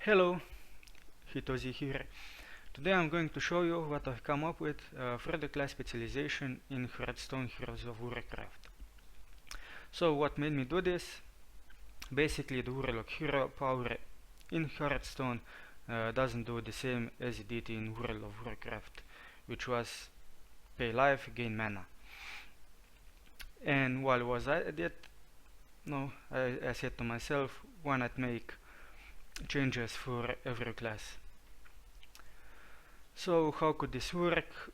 Hello, HitoZ here. Today I'm going to show you what I've come up with for the class specialization in Hearthstone Heroes of Warcraft. So what made me do this? Basically the Warlock hero power in Hearthstone doesn't do the same as it did in World of Warcraft, which was pay life, gain mana. And while was at it, I said to myself, why not make changes for every class? So how could this work?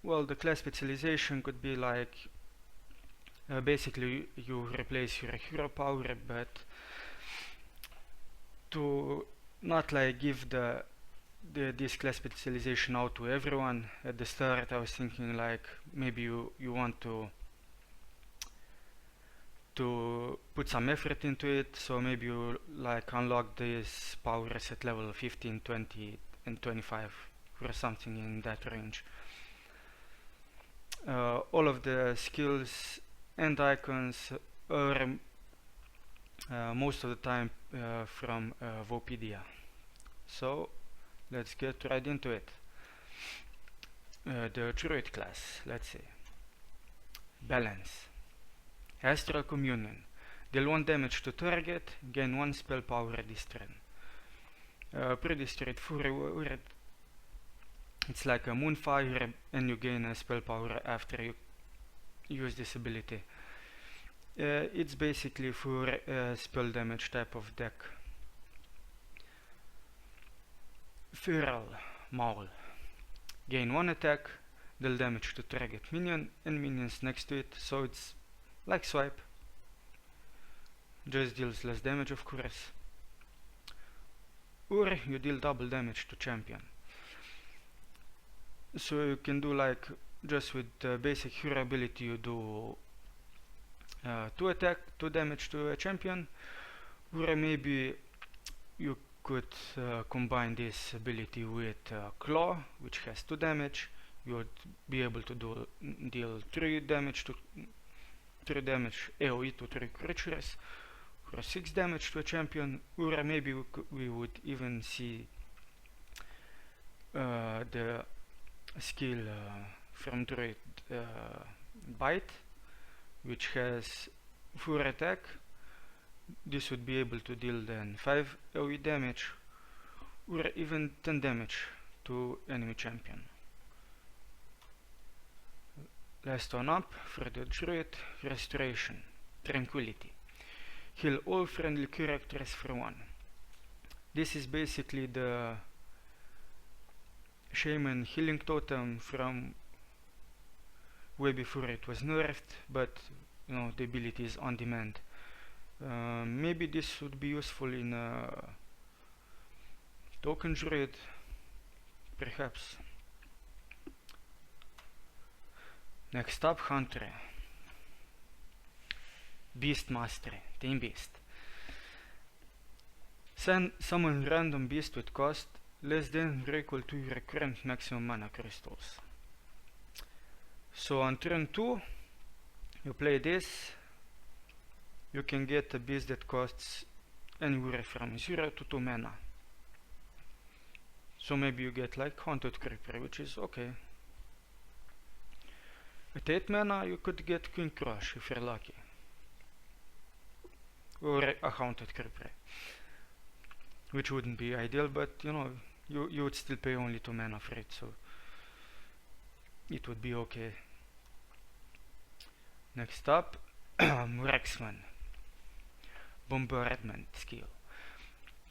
Well, the class specialization could be like basically you replace your hero power, but to not like give this class specialization out to everyone at the start. I was thinking like maybe you want to put some effort into it, so maybe you like unlock these powers at level 15, 20 and 25 or something in that range. All of the skills and icons are most of the time from Vopedia. So let's get right into it. The druid class, let's see. Balance. Astral Communion. Deal 1 damage to target, gain 1 spell power this turn. Pretty straightforward. It's like a Moonfire and you gain a spell power after you use this ability. It's basically for a spell damage type of deck. Feral Maul. Gain 1 attack, deal damage to target minion and minions next to it, so it's like swipe. Just deals less damage, of course. Or you deal double damage to champion. So you can do like just with the basic hero ability you do 2 attack, 2 damage to a champion, or maybe you could combine this ability with Claw, which has 2 damage. You would be able to deal 3 damage AoE to 3 creatures, or 6 damage to a champion, or maybe we would even see the skill from Druid Bite, which has 4 attack. This would be able to deal then 5 AoE damage or even 10 damage to enemy champion. Last one up for the Druid, Restoration, Tranquility. Heal all friendly characters for 1. This is basically the Shaman healing totem from way before it was nerfed, but the ability is on demand. Maybe this would be useful in token druid, perhaps. Next up, Hunter. Beast Mastery, Team Beast. Summon random beast with cost less than or equal to your current maximum mana crystals. So on turn 2, you play this. You can get a beast that costs anywhere from 0 to 2 mana. So maybe you get like Haunted Creeper, which is okay. At 8 mana you could get Queen Crush if you're lucky. Or a Haunted Creeper, which wouldn't be ideal, but you would still pay only 2 mana for it, so it would be okay. Next up, Rexman. Bombardment skill.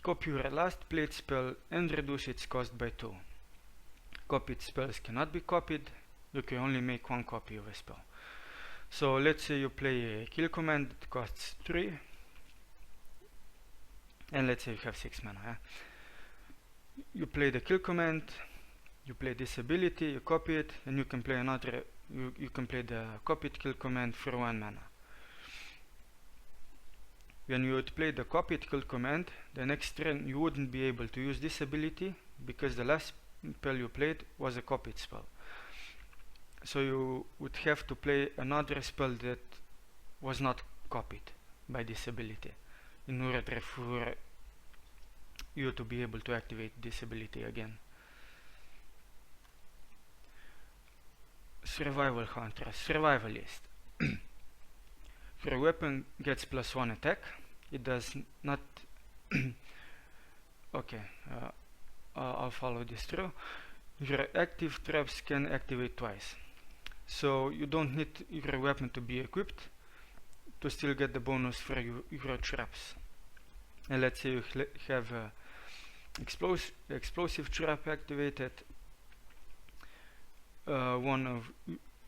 Copy your last played spell and reduce its cost by 2. Copied spells cannot be copied. You can only make 1 copy of a spell. So let's say you play a kill command that costs 3, and let's say you have 6 mana. You play the kill command, you play this ability, you copy it, and you can play another. You can play the copied kill command for 1 mana. When you would play the copied kill command, the next turn you wouldn't be able to use this ability because the last spell you played was a copied spell. So you would have to play another spell that was not copied by this ability in order for you to be able to activate this ability again. Survival Hunter, Survivalist. Your weapon gets +1 attack. It does not okay, I'll follow this through. Your active traps can activate twice, so you don't need your weapon to be equipped to still get the bonus for your traps. And let's say you have explosive trap activated. One of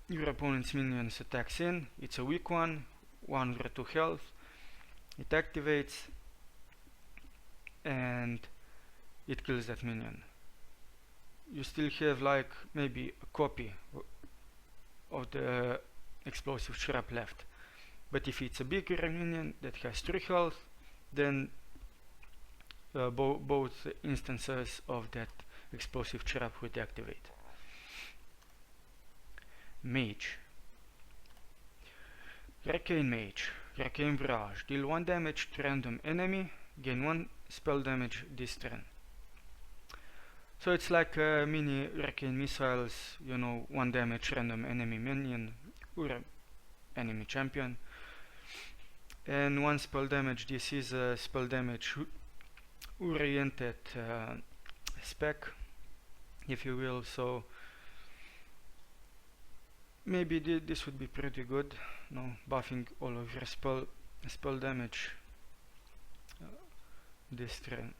your opponent's minions attacks in. It's a weak one, 1 or 2 health. It activates and it kills that minion. You still have like maybe a copy of the explosive trap left. But if it's a bigger minion that has 3 health, then both instances of that explosive trap would activate. Mage. Arcane Mage. Arcane Barrage. Deal 1 damage to random enemy, gain 1 spell damage this turn. So it's like mini arcane missiles, you know, 1 damage random enemy minion or enemy champion. And 1 spell damage. This is a spell damage oriented spec, if you will, so maybe this would be pretty good, no, buffing all of your spell damage this turn.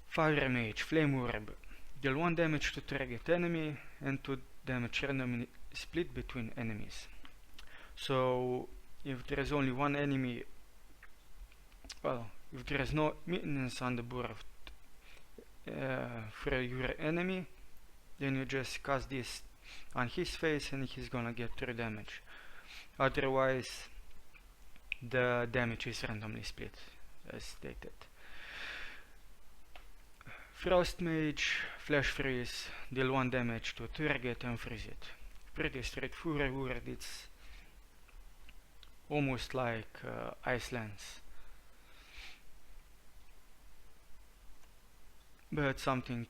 Fire Mage, Flame Orb. Deal 1 damage to target enemy and 2 damage randomly split between enemies. So if there is only one enemy, well, if there is no minions on the board for your enemy, then you just cast this on his face and he's gonna get 3 damage. Otherwise, the damage is randomly split, as stated. Frost Mage, Flash Freeze, deal 1 damage to target and freeze it. Pretty straightforward, it's almost like Ice Lance, but something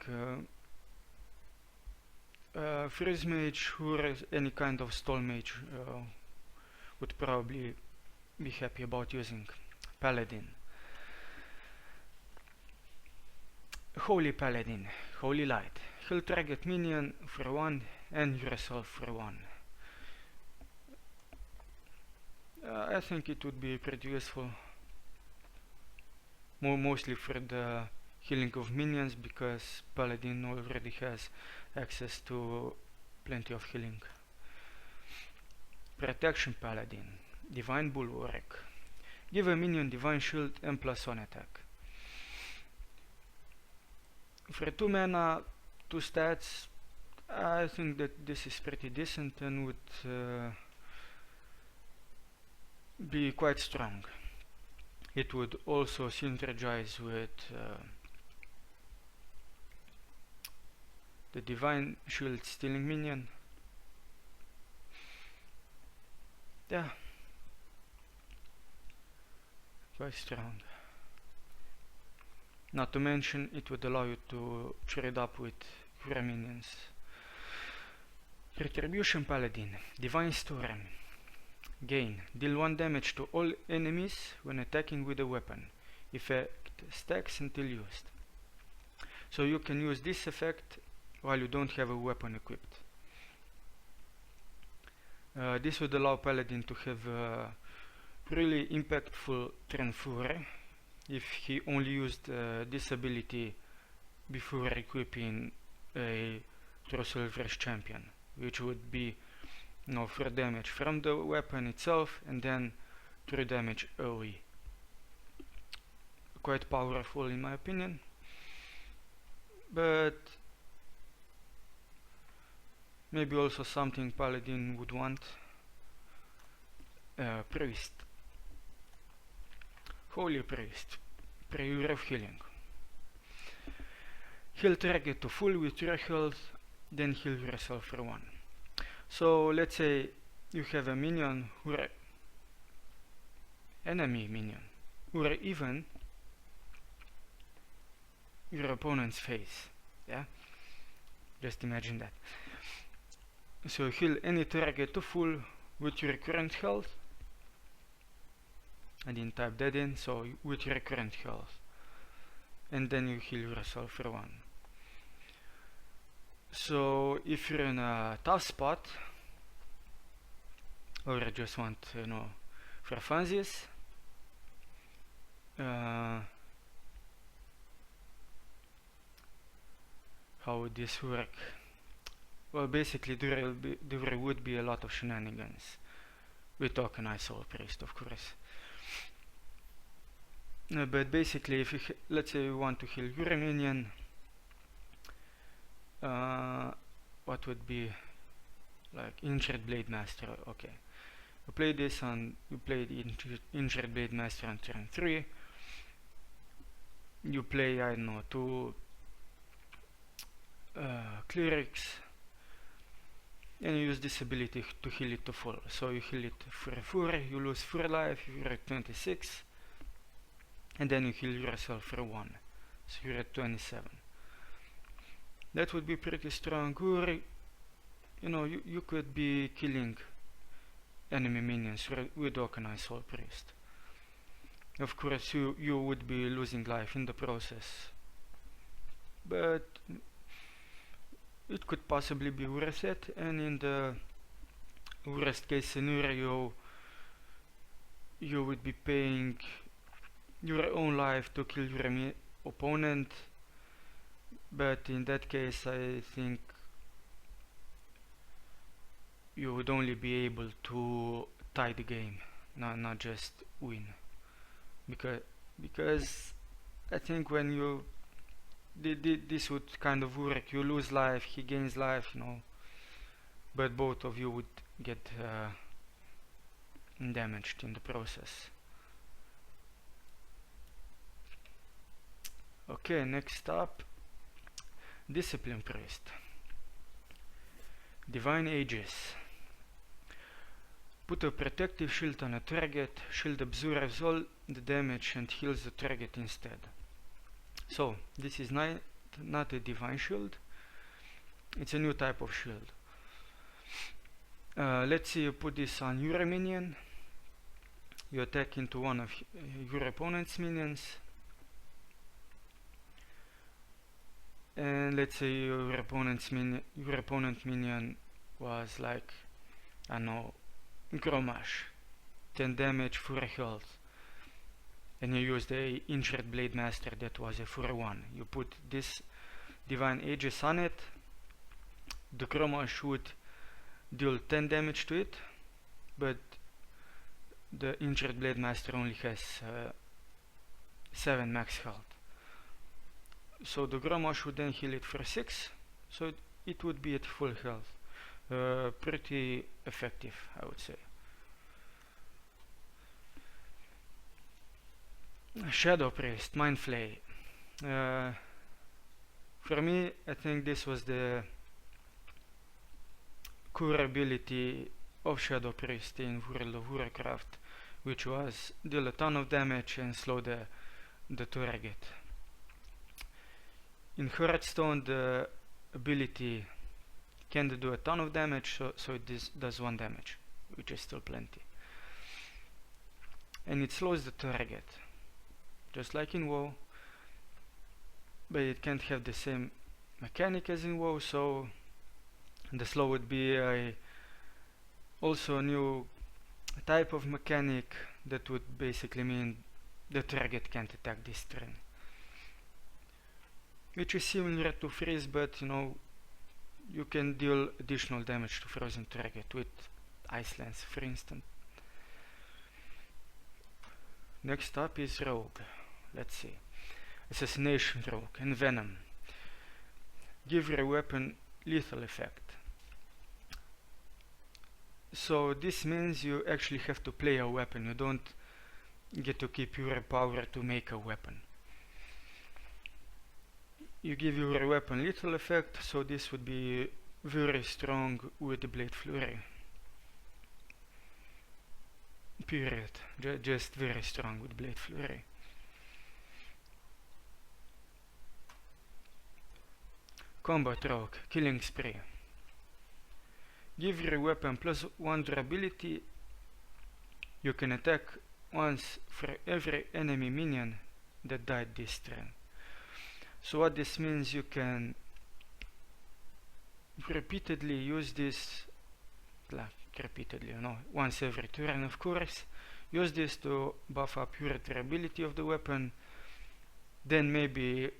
Freeze Mage or any kind of Stall Mage would probably be happy about using. Paladin. Holy Paladin, Holy Light. He'll target minion for 1 and yourself for 1. I think it would be pretty useful, mostly for the healing of minions, because Paladin already has access to plenty of healing. Protection Paladin, Divine Bulwark. Give a minion Divine Shield and +1 attack. For 2 mana, 2 stats, I think that this is pretty decent and would be quite strong. It would also synergize with the Divine Shield stealing minion. Yeah, quite strong. Not to mention, it would allow you to trade up with your minions. Retribution Paladin, Divine Storm. Gain, deal 1 damage to all enemies when attacking with a weapon. Effect stacks until used. So you can use this effect while you don't have a weapon equipped. This would allow Paladin to have a really impactful turn 4 if he only used this ability before equipping a True Silver's champion, which would be 4 damage from the weapon itself and then 3 damage AoE. Quite powerful in my opinion, but maybe also something Paladin would want. Priest. Holy Priest, Prayer of Healing. Heal target to full with your health, then heal yourself for 1. So let's say you have a minion or enemy minion, or even your opponent's face. Yeah, just imagine that. So heal any target to full with your current health. I didn't type that in, so with your current health, and then you heal yourself for 1. So if you're in a tough spot, or you just want, for funsies, how would this work? Well, basically there would be a lot of shenanigans with Tokenized Soul Priest, of course. But basically, if you let's say you want to heal your minion, what would be like Injured Blade Master? Okay, you play this on, you play the Injured Blade Master on turn 3. You play, I don't know, 2 clerics, and you use this ability to heal it to full. So you heal it for 4, you lose 4 life, you're at 26, and then you heal yourself for 1, so you're at 27. That would be pretty strong. Or, you could be killing enemy minions with Tokenized Soul Priest. Of course, you would be losing life in the process, but it could possibly be worth it. And in the worst case scenario, you would be paying your own life to kill your opponent, but in that case I think you would only be able to tie the game, not just win, because I think when you this would kind of work. You lose life, he gains life, but both of you would get damaged in the process. Okay, next up, Discipline Priest. Divine Aegis. Put a protective shield on a target. Shield absorbs all the damage and heals the target instead. So this is not a divine shield, it's a new type of shield. Let's say you put this on your minion, you attack into one of your opponent's minions, and let's say your opponent minion was like, I don't know, Gromash, 10 damage, 4 health, and you use the Injured Blade Master that was a 4-1. You put this Divine Aegis on it, the Gromash would deal 10 damage to it, but the Injured Blade Master only has 7 max health. So the Gromash would then heal it for 6, so it would be at full health. Pretty effective, I would say. Shadow Priest, Mind Flay. For me, I think this was the core ability of Shadow Priest in World of Warcraft, which was deal a ton of damage and slow the target. In Hearthstone, the ability can do a ton of damage, so it does 1 damage, which is still plenty. And it slows the target, just like in WoW, but it can't have the same mechanic as in WoW, so the slow would be also a new type of mechanic that would basically mean the target can't attack this turn, which is similar to freeze, but you can deal additional damage to frozen target with Ice Lance, for instance. Next up is Rogue. Let's see. Assassination Rogue and Venom. Give your weapon lethal effect. So this means you actually have to play a weapon. You don't get to keep your power to make a weapon. You give your weapon lethal effect, so this would be very strong with the Blade Flurry. Period. Just very strong with Blade Flurry. Combat Rogue, Killing Spree. Give your weapon +1 durability. You can attack once for every enemy minion that died this turn. So what this means, you can repeatedly use this, once every turn of course, use this to buff up your durability of the weapon, then maybe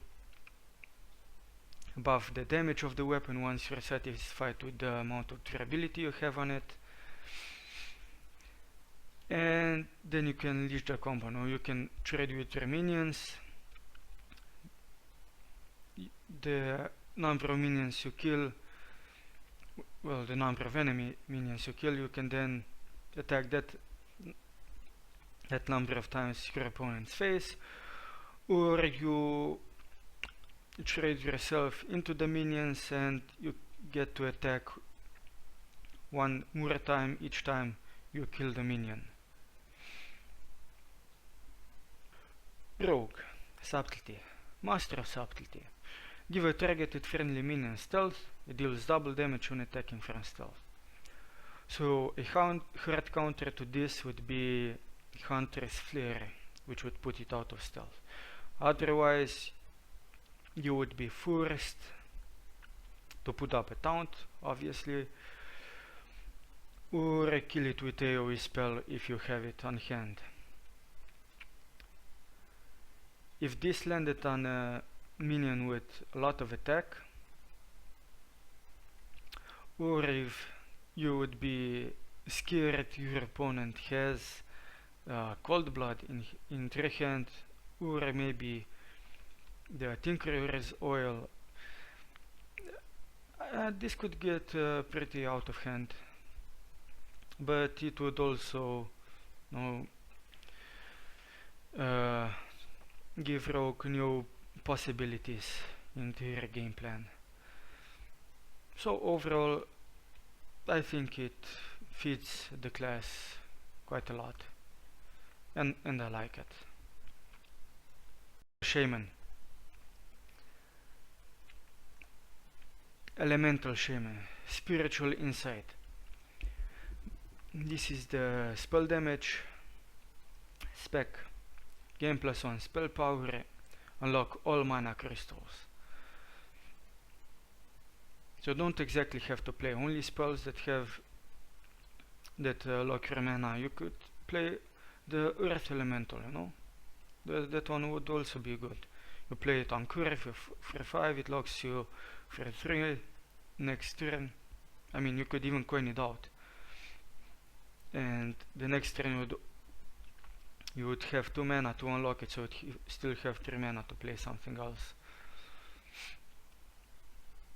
buff the damage of the weapon once you're satisfied with the amount of durability you have on it, and then you can unleash the combo. Now you can trade with your minions. The number of minions you kill, well, the number of enemy minions you kill, you can then attack that number of times your opponent's face, or you trade yourself into the minions and you get to attack one more time each time you kill the minion. Rogue, Subtlety, Master of Subtlety. Give a targeted friendly minion stealth, it deals double damage when attacking from stealth. So a hard counter to this would be Hunter's Flare, which would put it out of stealth. Otherwise, you would be forced to put up a taunt, obviously, or kill it with AoE spell if you have it on hand. If this landed on a minion with a lot of attack, or if you would be scared your opponent has Cold Blood in their hand, or maybe the Tinkerer's Oil, this could get pretty out of hand, but it would also give Rogue new possibilities into your game plan. So overall, I think it fits the class quite a lot, and I like it. Shaman. Elemental Shaman, Spiritual Insight. This is the spell damage spec. Gain +1 spell power, unlock all mana crystals. So don't exactly have to play only spells that lock your mana. You could play the Earth Elemental, that one would also be good. You play it on curve for 5, it locks you for 3 next turn. I mean, you could even coin it out, and the next turn you would have 2 mana to unlock it, so you still have 3 mana to play something else.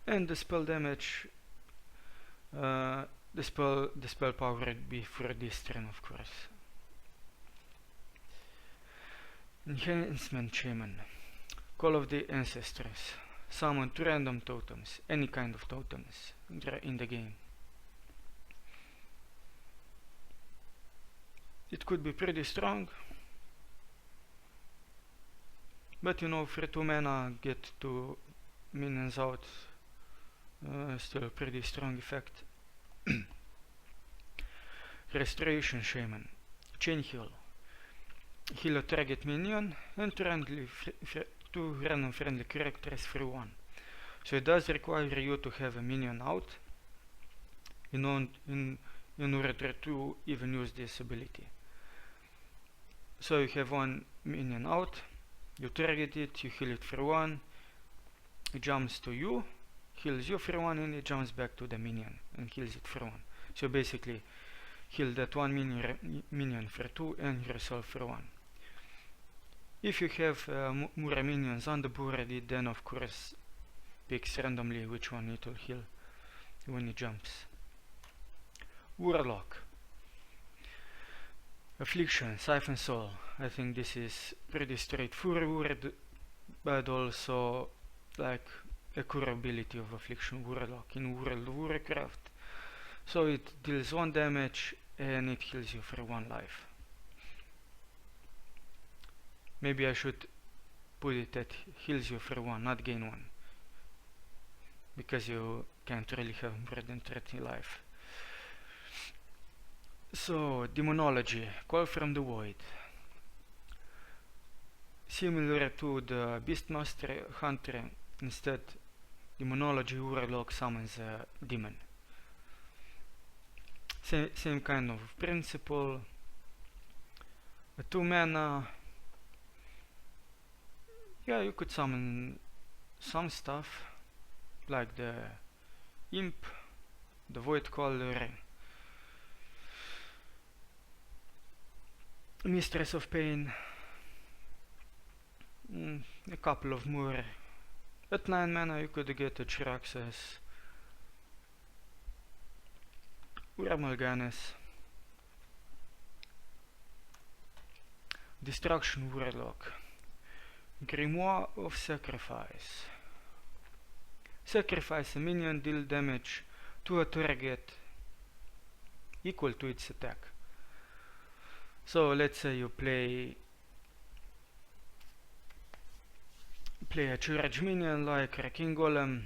And the spell damage, the spell power would be for this turn, of course. Enhancement Shaman, Call of the Ancestors. Summon 2 random totems, any kind of totems in the game. It could be pretty strong, but for 2 mana get 2 minions out, still a pretty strong effect. Restoration Shaman, Chain Heal. Heal a target minion and 2 random friendly characters for 1. So it does require you to have a minion out in order to even use this ability. So you have 1 minion out, you target it, you heal it for 1, it jumps to you, heals you for 1, and it jumps back to the minion and heals it for 1. So basically heal that 1 minion for 2 and yourself for 1. If you have more minions on the board, it then of course picks randomly which one it will heal when it jumps. Warlock. Affliction, Siphon Soul. I think this is pretty straightforward, but also like a core ability of Affliction Warlock in World of Warcraft. So it deals 1 damage and it heals you for 1 life. Maybe I should put it that heals you for 1, not gain 1. because you can't really have more than 30 life. So, Demonology, Call from the Void. Similar to the Beastmaster Hunter, instead Demonology Warlock summons a demon. Same kind of principle. A 2 mana. Yeah, you could summon some stuff like the Imp, the Void Caller, Mistress of Pain, a couple of more. At 9 mana you could get a Chiraxus, Uramalganes, Destruction Warlock, Grimoire of Sacrifice. Sacrifice a minion, deal damage to a target equal to its attack. So let's say you play a charge minion like a King Golem,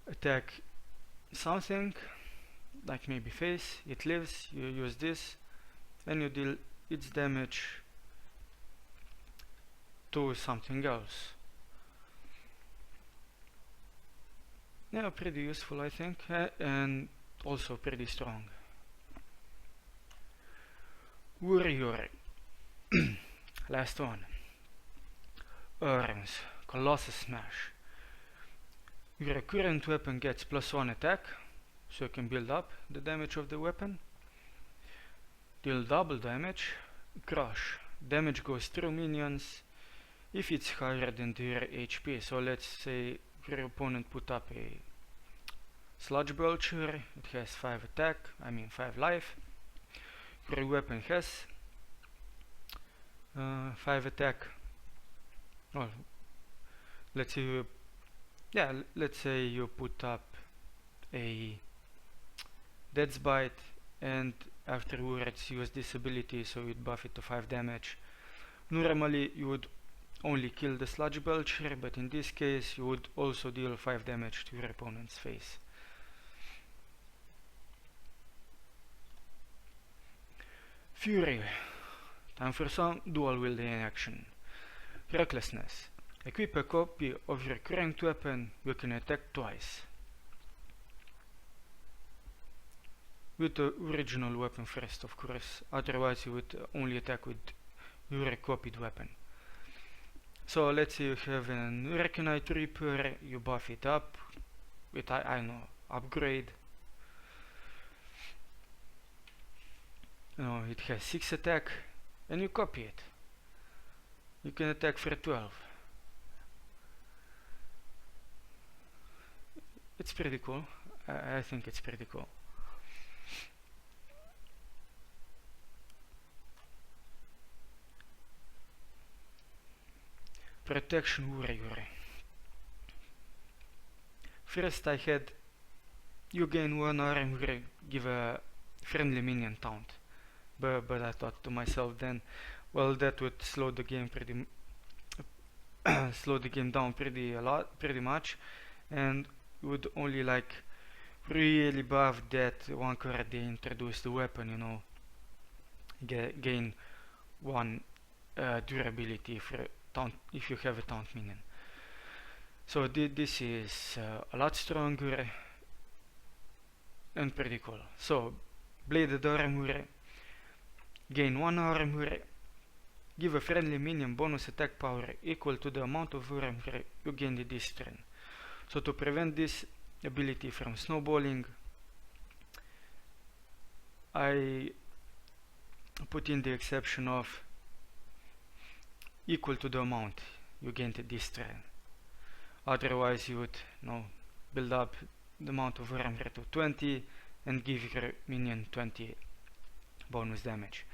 attack something like maybe face, it lives, you use this and you deal its damage to something else. Yeah, pretty useful I think, and also pretty strong. Warrior. Last one. Arms. Colossus Smash. Your current weapon gets +1 attack, so you can build up the damage of the weapon. Deal double damage. Crush. Damage goes through minions if it's higher than their HP. So let's say your opponent put up a Sludge Belcher, it has 5 attack, 5 life. Your weapon has 5 attack. Well, let's say you put up a Death's Bite and afterwards use this ability, so you'd buff it to 5 damage. Normally you would only kill the Sludge Belcher, but in this case you would also deal 5 damage to your opponent's face. Fury. Time for some dual wielding action. Recklessness. Equip a copy of your current weapon, you can attack twice. With the original weapon first, of course, otherwise you would only attack with your copied weapon. So let's say you have an Reckonite Reaper, you buff it up with, upgrade. It has 6 attack and you copy it. You can attack for 12. It's pretty cool. I think it's pretty cool. Protection Warrior. First I had you gain 1 armor, give a friendly minion taunt. But I thought to myself then, well, that would slow the game down pretty much, and would only really buff that one card they introduced the weapon, gain 1 durability if you have a taunt minion. So this is a lot stronger and pretty cool. So Bladed Armor, gain 1 armor, give a friendly minion bonus attack power equal to the amount of armor you gained this turn. So to prevent this ability from snowballing, I put in the exception of equal to the amount you gained this turn. Otherwise you would build up the amount of armor to 20 and give your minion 20 bonus damage.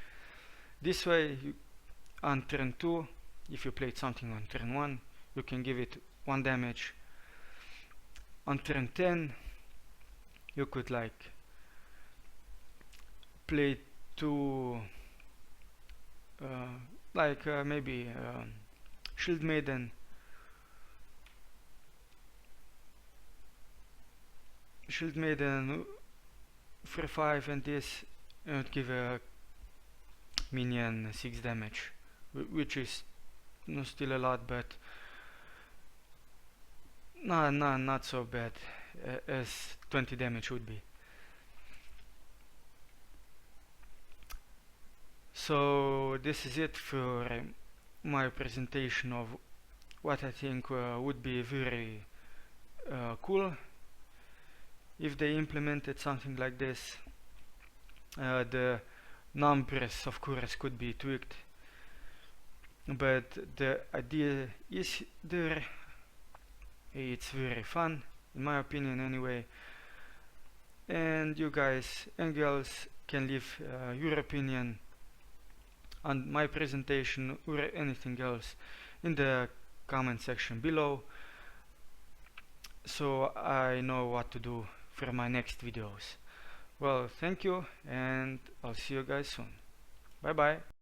This way, on turn 2, if you played something on turn 1, you can give it 1 damage. On turn 10, you could play 2 maybe Shield Maiden, Shield Maiden for 5 and this would give a minion 6 damage, which is still a lot, but not so bad as 20 damage would be. So this is it for my presentation of what I think would be very cool if they implemented something like this. The numbers of course could be tweaked, but the idea is there. It's very fun, in my opinion anyway, and you guys and girls can leave your opinion on my presentation or anything else in the comment section below, so I know what to do for my next videos. Well, thank you, and I'll see you guys soon. Bye bye.